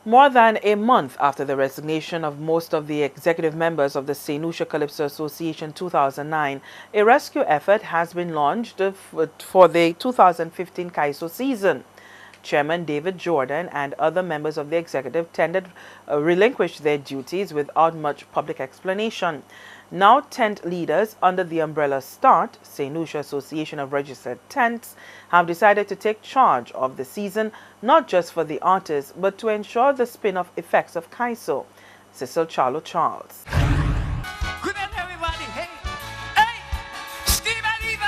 More than a month after the resignation of most of the executive members of the St. Lucia Calypso Association 2009, a rescue effort has been launched for the 2015 CAISO season. Chairman David Jordan and other members of the executive relinquished their duties without much public explanation. Now tent leaders under the umbrella START, St. Lucia Association of Registered Tents, have decided to take charge of the season, not just for the artists, but to ensure the spin-off effects of CAISO. Cecil Charlo Charles. Good night, everybody. Hey, hey, Steve and Eva.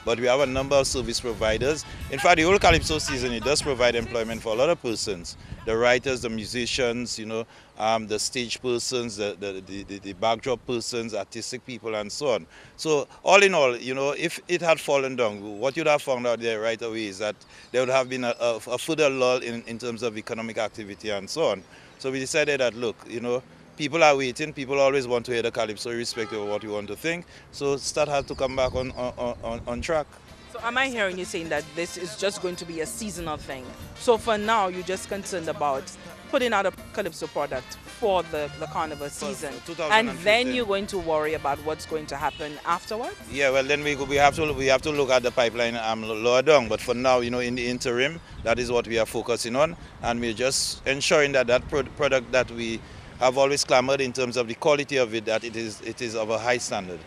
But we have a number of service providers. In fact, the whole Calypso season, it does provide employment for a lot of persons. The writers, the musicians, the stage persons, the backdrop persons, artistic people, and so on. So all in all, if it had fallen down, what you'd have found out there right away is that there would have been a further lull in terms of economic activity and so on. So we decided that, look, people are waiting. People always want to hear the Calypso, irrespective of what you want to think. So START had to come back on track. So am I hearing you saying that this is just going to be a seasonal thing? So for now, you're just concerned about putting out a Calypso product for the carnival season, and then you're going to worry about what's going to happen afterwards? Yeah, well then we have to look at the pipeline lower down. But for now, in the interim, that is what we are focusing on, and we're just ensuring that product that we have always clamored in terms of the quality of it, that it is of a high standard.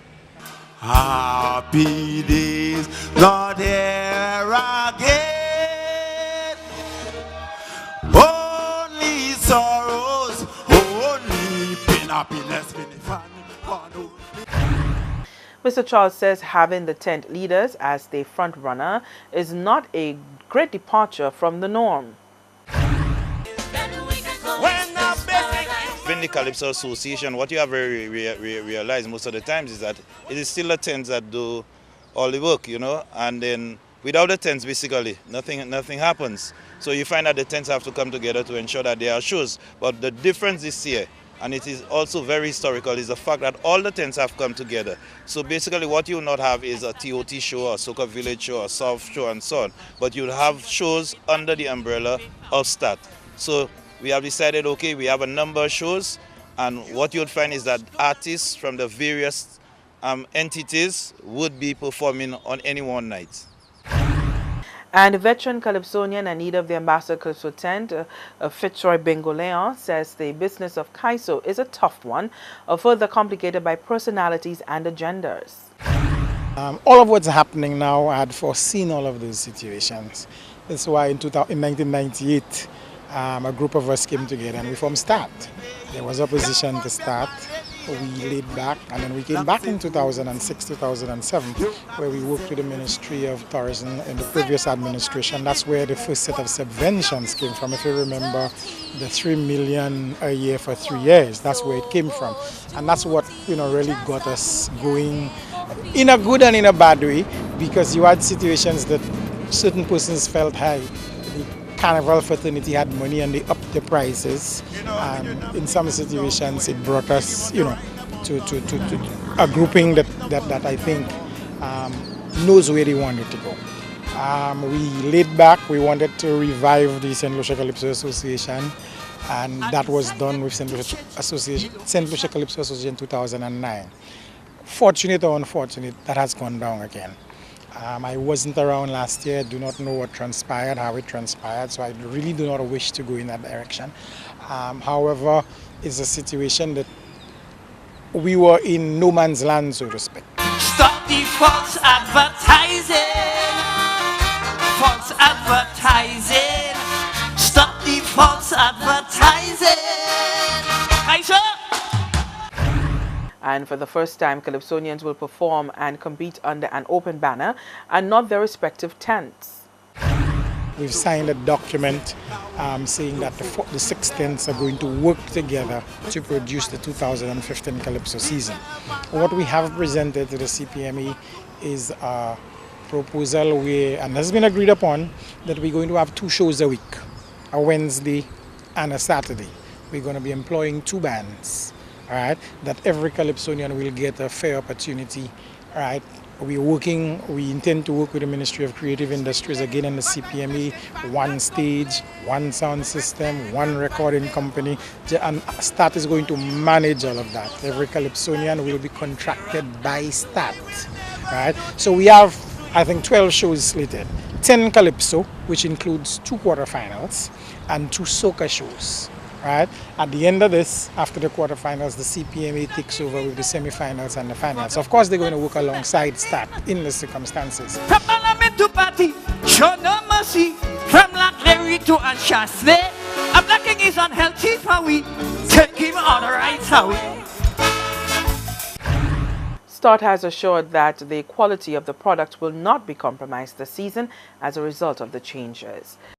Happy days, not here again. Only sorrows, only pain, happiness, fun. Mr. Charles says having the tent leaders as the front runner is not a great departure from the norm. In the Calypso Association, what you have realized most of the times is that it is still the tents that do all the work, and then without the tents, basically, nothing happens. So you find that the tents have to come together to ensure that there are shows. But the difference this year, and it is also very historical, is the fact that all the tents have come together. So basically what you will not have is a TOT show, a Soca Village show, a South show, and so on. But you'll have shows under the umbrella of START. So we have decided, okay, we have a number of shows, and what you'll find is that artists from the various entities would be performing on any one night. And veteran Calypsonian and leader of the Ambassador Calypso tent, Fitzroy Bengoleon, says the business of CAISO is a tough one, further complicated by personalities and agendas. All of what's happening now, I had foreseen all of those situations. That's why in 1998, a group of us came together and we formed START. There was opposition to START. We laid back, and then we came back in 2006, 2007, where we worked with the Ministry of Tourism in the previous administration. That's where the first set of subventions came from. If you remember, the 3 million a year for 3 years, that's where it came from. And that's what really got us going in a good and in a bad way, because you had situations that certain persons felt high. Carnival fraternity had money and they upped the prices, and in some situations it brought us to a grouping that I think knows where they wanted to go. We laid back. We wanted to revive the St. Lucia Calypso Association, and that was done with St. Lucia Calypso Association 2009. Fortunate or unfortunate, that has gone down again. I wasn't around last year. I do not know what transpired, how it transpired, so I really do not wish to go in that direction. However, it's a situation that we were in no man's land, so to speak. Stop the false advertising. False advertising. Stop the false advertising. And for the first time, Calypsonians will perform and compete under an open banner and not their respective tents. We've signed a document saying that the 6 tents are going to work together to produce the 2015 Calypso season. What we have presented to the CPME is a proposal where, and has been agreed upon, that we're going to have 2 shows a week, a Wednesday and a Saturday. We're going to be employing 2 bands. All right, that every Calypsonian will get a fair opportunity, all right, we intend to work with the Ministry of Creative Industries again in the CPMA, one stage, one sound system, one recording company, and STAT is going to manage all of that. Every Calypsonian will be contracted by STAT, right? So we have, I think, 12 shows slated. 10 Calypso, which includes 2 quarterfinals, and 2 soca shows. Right? At the end of this, after the quarterfinals, the CPMA takes over with the semifinals and the finals. Of course, they're going to work alongside STAT in the circumstances. From Parliament to party, show no mercy. From Black Larry to Anshasle, a blacking is unhealthy for we. Take him all the rights away. STAT has assured that the quality of the product will not be compromised this season as a result of the changes.